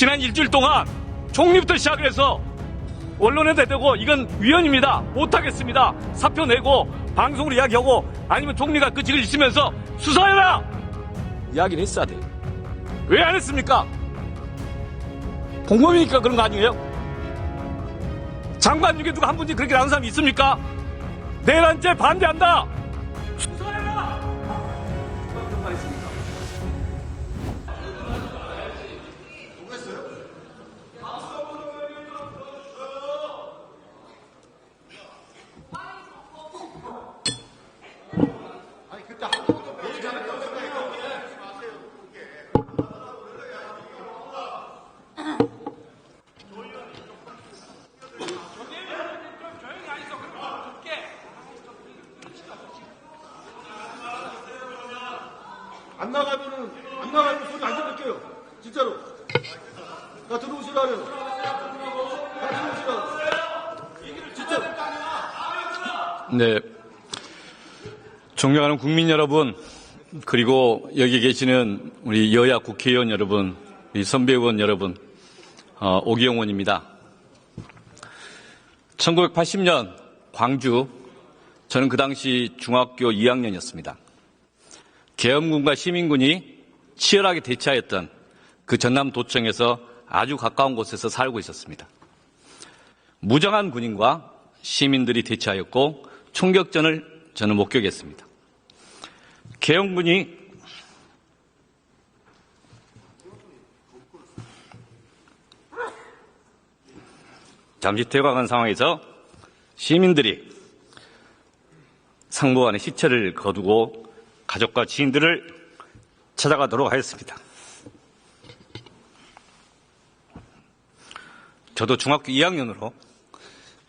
지난 일주일 동안 총리부터 시작을 해서 언론에 대대고 이건 위헌입니다. 못하겠습니다. 사표 내고 방송으로 이야기하고 아니면 총리가 그 직을 있으면서 수사해라! 이야기를 했어야 돼요. 왜 안 했습니까? 공범이니까 그런 거 아니에요? 장관 중에 누가 한 분이 그렇게 나온 사람이 있습니까? 내란죄 반대한다! 수사해라! 어떤 말 있습니까? 안 나가면 소리 안 들을게요. 진짜로. 다 들어오시라요. 다 들어오시라고. 진짜로. 네. 존경하는 국민 여러분, 그리고 여기 계시는 우리 여야 국회의원 여러분, 우리 선배 의원 여러분, 오기영 의원입니다. 1980년 광주, 저는 그 당시 중학교 2학년이었습니다. 계엄군과 시민군이 치열하게 대치하였던 그 전남도청에서 아주 가까운 곳에서 살고 있었습니다. 무장한 군인과 시민들이 대치하였고 총격전을 저는 목격했습니다. 계엄군이 잠시 퇴각한 상황에서 시민들이 상부관의 시체를 거두고 가족과 지인들을 찾아가도록 하였습니다. 저도 중학교 2학년으로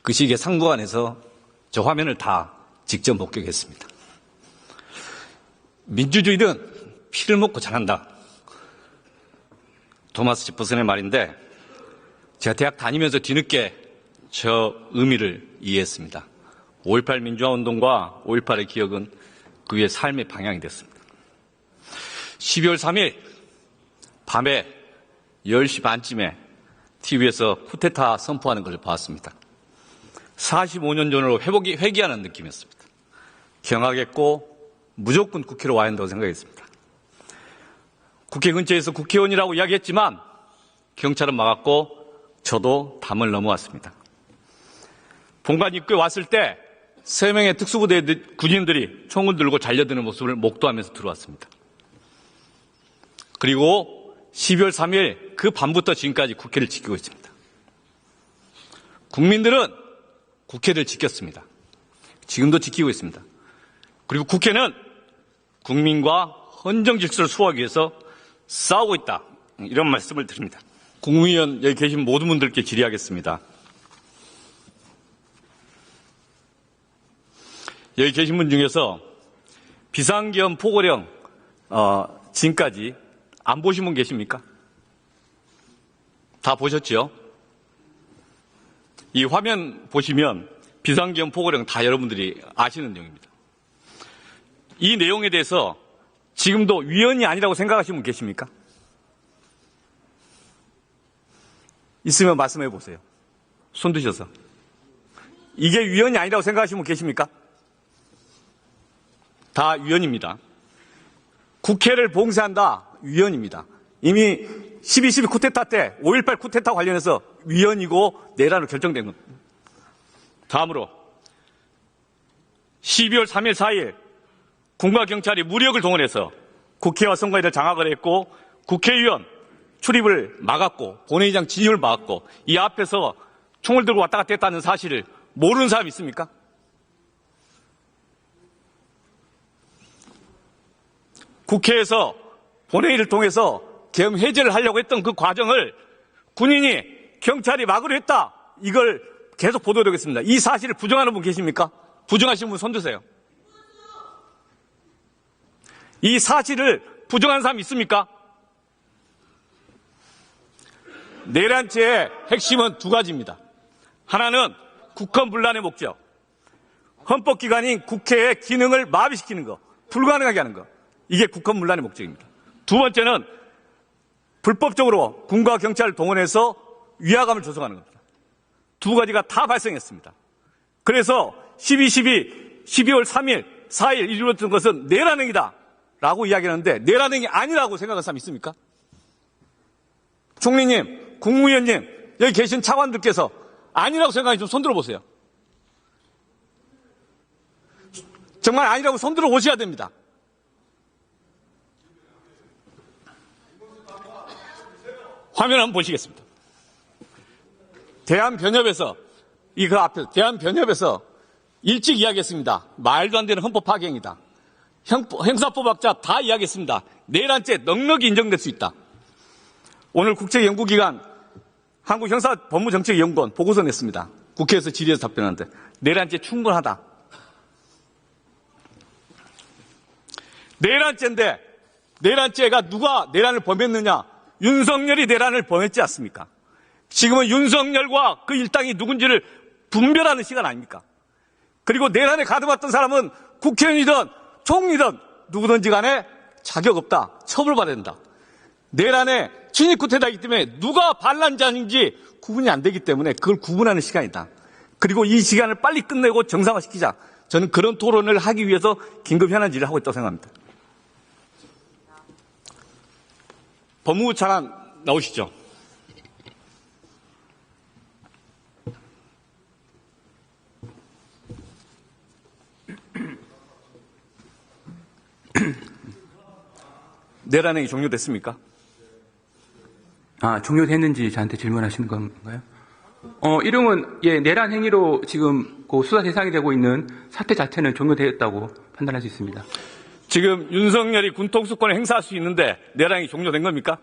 그 시기에 상부관에서 저 화면을 다 직접 목격했습니다. 민주주의는 피를 먹고 자란다. 토마스 제퍼슨의 말인데 제가 대학 다니면서 뒤늦게 저 의미를 이해했습니다. 5.18 민주화운동과 5.18의 기억은 그의 삶의 방향이 됐습니다. 12월 3일 밤에 10시 반쯤에 TV에서 쿠데타 선포하는 것을 봤습니다. 45년 전으로 회귀하는 느낌이었습니다. 경악했고 무조건 국회로 와야 한다고 생각했습니다. 국회 근처에서 국회의원이라고 이야기했지만 경찰은 막았고 저도 담을 넘어왔습니다. 본관 입구에 왔을 때 3명의 특수부대 군인들이 총을 들고 달려드는 모습을 목도하면서 들어왔습니다. 그리고 12월 3일 그 밤부터 지금까지 국회를 지키고 있습니다. 국민들은 국회를 지켰습니다. 지금도 지키고 있습니다. 그리고 국회는 국민과 헌정 질서를 수호하기 위해서 싸우고 있다. 이런 말씀을 드립니다. 국무위원 여기 계신 모든 분들께 질의하겠습니다. 여기 계신 분 중에서 비상계엄 포고령 지금까지 안 보신 분 계십니까? 다 보셨죠? 이 화면 보시면 비상계엄 포고령 다 여러분들이 아시는 내용입니다. 이 내용에 대해서 지금도 위헌이 아니라고 생각하시는 분 계십니까? 있으면 말씀해 보세요. 손 드셔서. 이게 위헌이 아니라고 생각하시는 분 계십니까? 다 위헌입니다. 국회를 봉쇄한다. 위헌입니다. 이미 12.12 쿠데타 때 5.18 쿠데타 관련해서 위헌이고 내란으로 결정된 겁니다. 다음으로 12월 3일 4일 군과 경찰이 무력을 동원해서 국회와 선관위를 장악을 했고 국회의원 출입을 막았고 본회의장 진입을 막았고 이 앞에서 총을 들고 왔다 갔다 했다는 사실을 모르는 사람 있습니까? 국회에서 본회의를 통해서 계엄 해제를 하려고 했던 그 과정을 군인이 경찰이 막으려 했다. 이걸 계속 보도되겠습니다. 이 사실을 부정하는 분 계십니까? 부정하시는 분 손 드세요. 이 사실을 부정하는 사람 있습니까? 내란죄의 핵심은 두 가지입니다. 하나는 국헌분란의 목적. 헌법기관인 국회의 기능을 마비시키는 거, 불가능하게 하는 거. 이게 국헌분란의 목적입니다. 두 번째는 불법적으로 군과 경찰을 동원해서 위화감을 조성하는 겁니다. 두 가지가 다 발생했습니다. 그래서 12월 3일, 4일 이루어졌던 것은 내란행위다 라고 이야기하는데 내란행위 아니라고 생각하는 사람 있습니까? 총리님, 국무위원님, 여기 계신 차관들께서 아니라고 생각하니 좀 손들어 보세요. 정말 아니라고 손들어 오셔야 됩니다. 화면 한번 보시겠습니다. 대한변협에서 대한변협에서 일찍 이야기했습니다. 말도 안 되는 헌법 파괴행위다. 형사법학자 다 이야기했습니다. 내란죄 넉넉히 인정될 수 있다. 오늘 국책연구기관 한국형사법무정책연구원 보고서 냈습니다. 국회에서 질의해서 답변하는데 내란죄 충분하다. 내란죄인데 내란죄가 누가 내란을 범했느냐? 윤석열이 내란을 범했지 않습니까? 지금은 윤석열과 그 일당이 누군지를 분별하는 시간 아닙니까? 그리고 내란에 가담했던 사람은 국회의원이든 총리든 누구든지 간에 자격 없다. 처벌받아야 된다. 내란에 친일 쿠데타이기 때문에 누가 반란자인지 구분이 안 되기 때문에 그걸 구분하는 시간이다. 그리고 이 시간을 빨리 끝내고 정상화시키자. 저는 그런 토론을 하기 위해서 긴급 현안 질의를 하고 있다고 생각합니다. 법무부 차관 나오시죠. 내란행위 종료됐습니까? 종료됐는지 저한테 질문하시는 건가요? 이름은 내란 행위로 지금 그 수사 대상이 되고 있는 사태 자체는 종료되었다고 판단할 수 있습니다. 지금 윤석열이 군통수권을 행사할 수 있는데 내란이 종료된 겁니까?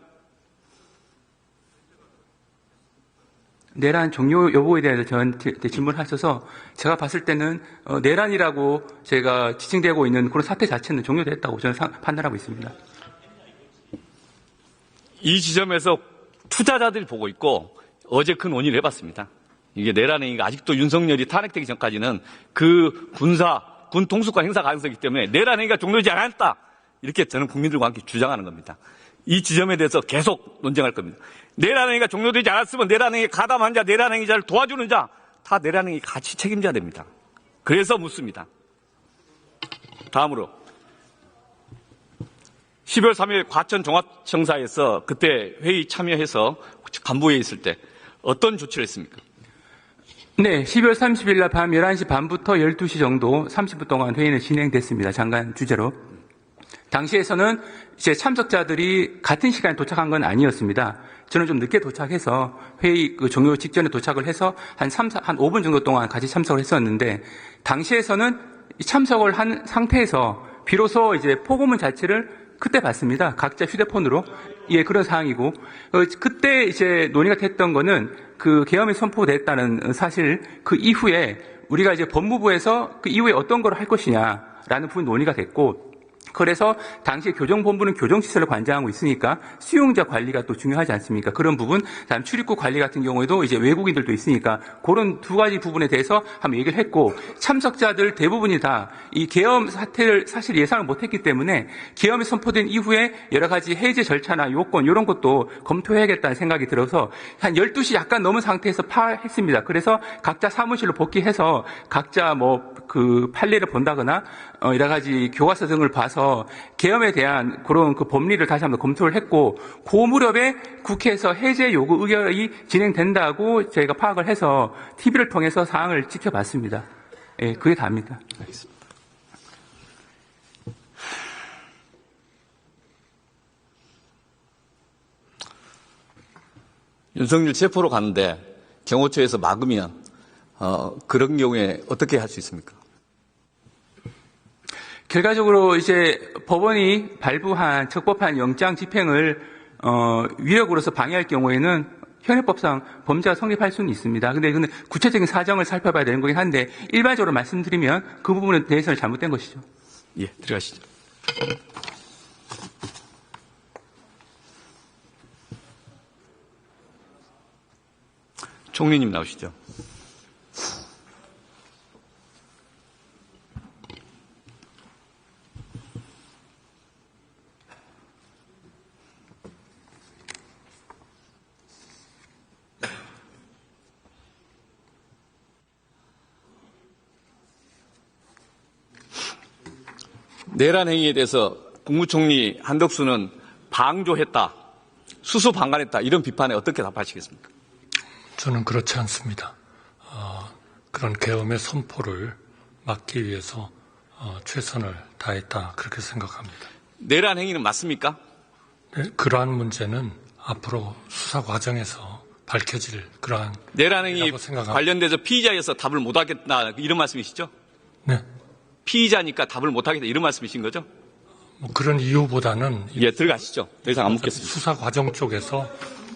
내란 종료 여부에 대해서 저한테 질문하셔서 제가 봤을 때는 내란이라고 제가 지칭되고 있는 그런 사태 자체는 종료됐다고 저는 판단하고 있습니다. 이 지점에서 투자자들이 보고 있고 어제 그 논의를 해봤습니다. 이게 내란행위가 아직도 윤석열이 탄핵되기 전까지는 그 군 통수권 행사 가능성이기 때문에 내란행위가 종료되지 않았다. 이렇게 저는 국민들과 함께 주장하는 겁니다. 이 지점에 대해서 계속 논쟁할 겁니다. 내란행위가 종료되지 않았으면 내란행위에 가담한 자, 내란행위자를 도와주는 자, 다 내란행위 같이 책임져야 됩니다. 그래서 묻습니다. 다음으로 12월 3일 과천 종합청사에서 그때 회의 참여해서 간부회의 있을 때 어떤 조치를 했습니까? 네, 12월 30일 날 밤 11시 반부터 12시 정도 30분 동안 회의는 진행됐습니다. 장관 주재로. 당시에서는 이제 참석자들이 같은 시간에 도착한 건 아니었습니다. 저는 좀 늦게 도착해서 회의 종료 직전에 도착을 해서 한 5분 정도 동안 같이 참석을 했었는데 당시에서는 참석을 한 상태에서 비로소 이제 포고문 자체를 그때 봤습니다. 각자 휴대폰으로. 그런 상황이고. 그때 이제 논의가 됐던 거는 그 계엄이 선포됐다는 사실 그 이후에 우리가 이제 법무부에서 그 이후에 어떤 걸 할 것이냐라는 부분 논의가 됐고 그래서 당시 교정본부는 교정시설을 관장하고 있으니까 수용자 관리가 또 중요하지 않습니까? 그런 부분, 다음 출입국 관리 같은 경우에도 이제 외국인들도 있으니까 그런 두 가지 부분에 대해서 한번 얘기를 했고 참석자들 대부분이 다 이 계엄 사태를 사실 예상을 못했기 때문에 계엄이 선포된 이후에 여러 가지 해제 절차나 요건 이런 것도 검토해야겠다는 생각이 들어서 한 12시 약간 넘은 상태에서 파했습니다. 그래서 각자 사무실로 복귀해서 각자 그 판례를 본다거나 여러 가지 교과서 등을 봐서 계엄에 대한 그런 그 법리를 다시 한번 검토를 했고 그 무렵에 국회에서 해제 요구 의결이 진행된다고 저희가 파악을 해서 TV를 통해서 사항을 지켜봤습니다. 그게 다입니다. 알겠습니다. 윤석열 체포로 가는데 경호처에서 막으면 그런 경우에 어떻게 할 수 있습니까? 결과적으로 이제 법원이 발부한 적법한 영장 집행을 위력으로서 방해할 경우에는 현행법상 범죄가 성립할 수는 있습니다. 근데 이거는 구체적인 사정을 살펴봐야 되는 거긴 한데 일반적으로 말씀드리면 그 부분에 대해서는 잘못된 것이죠. 예, 들어가시죠. 총리님 나오시죠. 내란 행위에 대해서 국무총리 한덕수는 방조했다, 수수방관했다 이런 비판에 어떻게 답하시겠습니까? 저는 그렇지 않습니다. 그런 계엄의 선포를 막기 위해서 최선을 다했다 그렇게 생각합니다. 내란 행위는 맞습니까? 네, 그러한 문제는 앞으로 수사 과정에서 밝혀질 그러한 내란 행위 일이라고 생각합니다. 관련돼서 피의자여서 답을 못하겠다 이런 말씀이시죠? 네, 피의자니까 답을 못하겠다 이런 말씀이신 거죠? 뭐 그런 이유보다는 예, 들어가시죠. 더 이상 안 묻겠습니다. 수사 과정 쪽에서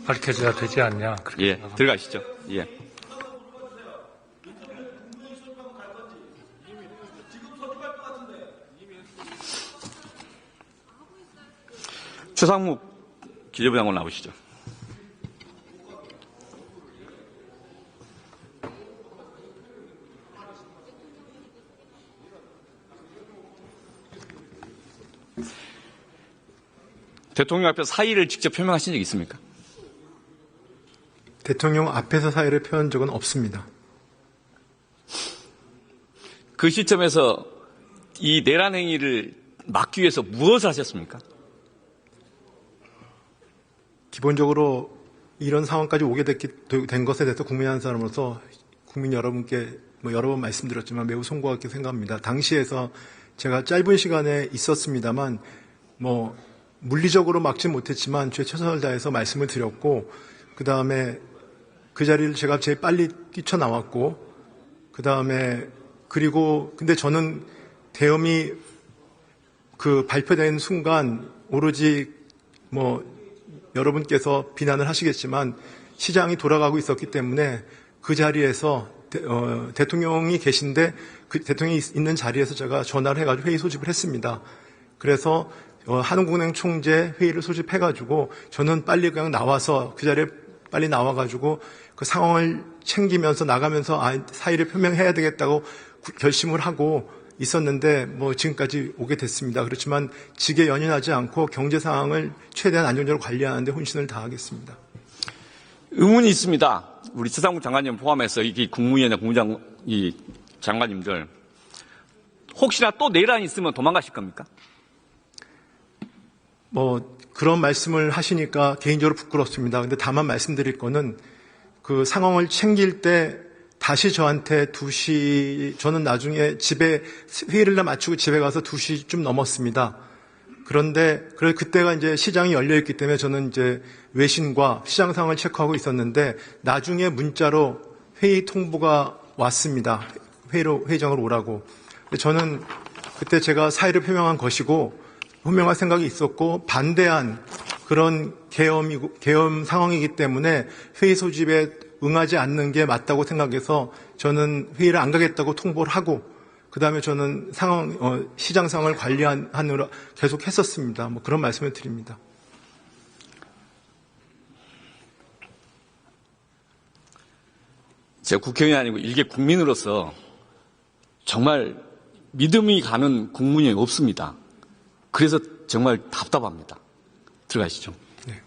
밝혀져야 되지 않냐 그렇게 예, 생각합니다. 들어가시죠. 예. 최상묵 기재부 장관 나오시죠. 대통령 앞에서 사의를 직접 표명하신 적 있습니까? 대통령 앞에서 사의를 표한 적은 없습니다. 그 시점에서 이 내란 행위를 막기 위해서 무엇을 하셨습니까? 기본적으로 이런 상황까지 오게 된 것에 대해서 국민 한 사람으로서 국민 여러분께 여러 번 말씀드렸지만 매우 송구하게 생각합니다. 당시에서 제가 짧은 시간에 있었습니다만 물리적으로 막지 못했지만 제 최선을 다해서 말씀을 드렸고 그 다음에 그 자리를 제가 제일 빨리 뛰쳐나왔고 그 다음에 근데 저는 대엄이 발표된 순간 오로지 여러분께서 비난을 하시겠지만 시장이 돌아가고 있었기 때문에 그 자리에서 대통령이 계신데 그 대통령이 있는 자리에서 제가 전화를 해가지고 회의 소집을 했습니다. 그래서 한국은행 총재 회의를 소집해가지고 저는 빨리 그냥 나와서 그 자리에 빨리 나와가지고 그 상황을 챙기면서 나가면서 사의를 표명해야 되겠다고 결심을 하고 있었는데 지금까지 오게 됐습니다. 그렇지만 직에 연연하지 않고 경제 상황을 최대한 안정적으로 관리하는 데 혼신을 다하겠습니다. 의문이 있습니다. 우리 최상국 장관님 포함해서 이게 국무위원장, 장관님들 혹시나 또 내란이 있으면 도망가실 겁니까? 그런 말씀을 하시니까 개인적으로 부끄럽습니다. 근데 다만 말씀드릴 거는 그 상황을 챙길 때 다시 저한테 2시, 저는 나중에 회의를 마치고 집에 가서 2시쯤 넘었습니다. 그런데 그때가 이제 시장이 열려있기 때문에 저는 이제 외신과 시장 상황을 체크하고 있었는데 나중에 문자로 회의 통보가 왔습니다. 회의장으로 오라고. 저는 그때 제가 사의를 표명한 것이고 표명할 생각이 있었고 반대한 그런 계엄 상황이기 때문에 회의 소집에 응하지 않는 게 맞다고 생각해서 저는 회의를 안 가겠다고 통보를 하고 그 다음에 저는 시장 상황을 관리하느라 계속 했었습니다. 그런 말씀을 드립니다. 제가 국회의원이 아니고 일개 국민으로서 정말 믿음이 가는 국문이 없습니다. 그래서 정말 답답합니다. 들어가시죠. 네.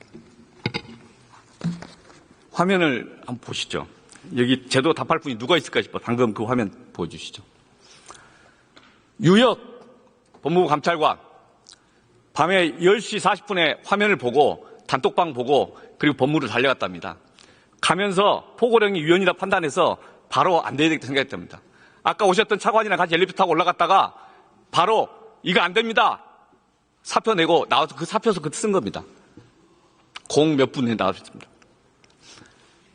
화면을 한번 보시죠. 여기 제도 답할 분이 누가 있을까 싶어 방금 그 화면 보여주시죠. 유역 법무부 감찰관 밤에 10시 40분에 화면을 보고 단톡방 보고 그리고 법무부를 달려갔답니다. 가면서 포고령이 위헌이라 판단해서 바로 안 되겠다 생각했답니다. 아까 오셨던 차관이랑 같이 엘리베이터 타고 올라갔다가 바로 이거 안 됩니다. 사표 내고 나와서 그 사표에서 그때 쓴 겁니다. 공 몇 분에 나왔습니다.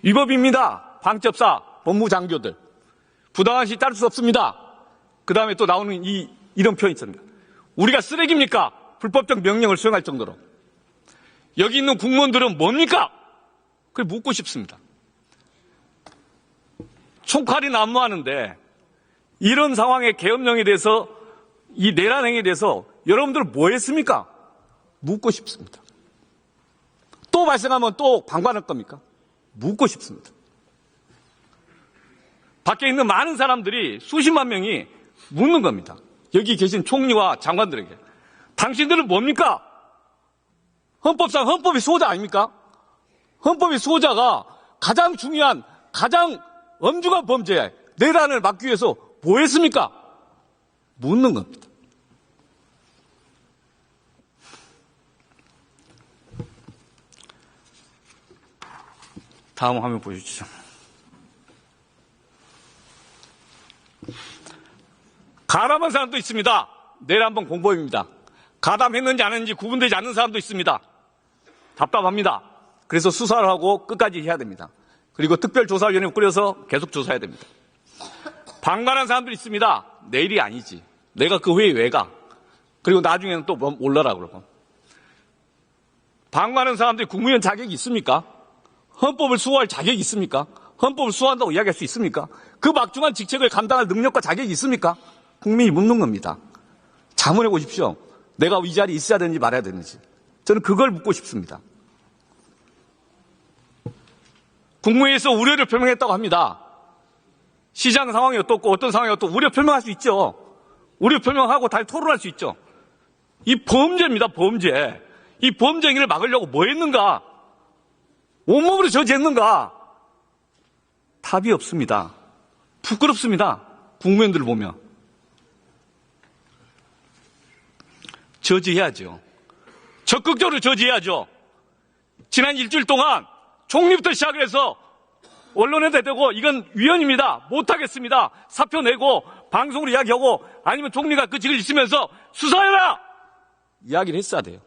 위법입니다. 방첩사, 법무 장교들. 부당한 시 따를 수 없습니다. 그 다음에 또 나오는 이런 표현이 있습니다. 우리가 쓰레기입니까? 불법적 명령을 수행할 정도로. 여기 있는 국무원들은 뭡니까? 그걸 묻고 싶습니다. 총칼이 난무하는데 이런 상황의 계엄령에 대해서 이 내란 행위에 대해서 여러분들 뭐 했습니까? 묻고 싶습니다. 또 발생하면 또 방관할 겁니까? 묻고 싶습니다. 밖에 있는 많은 사람들이 수십만 명이 묻는 겁니다. 여기 계신 총리와 장관들에게. 당신들은 뭡니까? 헌법상 헌법의 수호자 아닙니까? 헌법의 수호자가 가장 중요한, 가장 엄중한 범죄, 내란을 막기 위해서 뭐 했습니까? 묻는 겁니다. 다음 화면 보여주시죠. 가담한 사람도 있습니다. 내일 한번 공범입니다. 가담했는지 안 했는지 구분되지 않는 사람도 있습니다. 답답합니다. 그래서 수사를 하고 끝까지 해야 됩니다. 그리고 특별조사위원회 꾸려서 계속 조사해야 됩니다. 방관한 사람들이 있습니다. 내일이 아니지. 내가 그 회의에 왜 가? 그리고 나중에는 또 올라라 그러고. 방관한 사람들이 국무위원 자격이 있습니까? 헌법을 수호할 자격이 있습니까? 헌법을 수호한다고 이야기할 수 있습니까? 그 막중한 직책을 감당할 능력과 자격이 있습니까? 국민이 묻는 겁니다. 자문해 보십시오. 내가 이 자리에 있어야 되는지 말아야 되는지. 저는 그걸 묻고 싶습니다. 국무회의에서 우려를 표명했다고 합니다. 시장 상황이 어떻고 어떤 상황이 어떻고 우려 표명할 수 있죠. 우려 표명하고 다 토론할 수 있죠. 이 범죄입니다. 범죄. 이 범죄 행위를 막으려고 뭐 했는가? 온몸으로 저지했는가? 답이 없습니다. 부끄럽습니다. 국무위원들을 보면. 저지해야죠. 적극적으로 저지해야죠. 지난 일주일 동안 총리부터 시작을 해서 언론에 대고 이건 위헌입니다. 못하겠습니다. 사표 내고 방송으로 이야기하고 아니면 총리가 그 직을 있으면서 수사해라! 이야기를 했어야 돼요.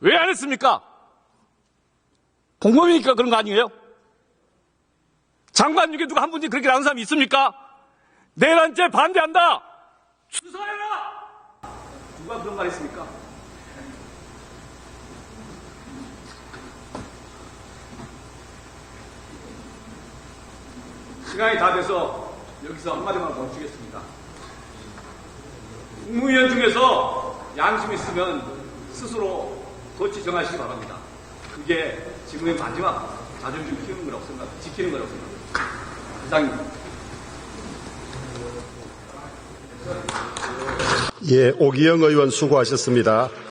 왜 안 했습니까? 공범이니까 그런 거 아니에요? 장관 중에 누가 한 분이 그렇게 나온 사람이 있습니까? 내란죄 반대한다! 수사해라! 누가 그런 말 했습니까? 시간이 다 돼서 여기서 한마디만 멈추겠습니다. 국무위원 중에서 양심 있으면 스스로 거치 정하시기 바랍니다. 그게 지금의 마지막 자존심 키우는 거라고 생각합니다. 지키는 거라고 생각합니다. 이상입니다. 예, 오기영 의원 수고하셨습니다.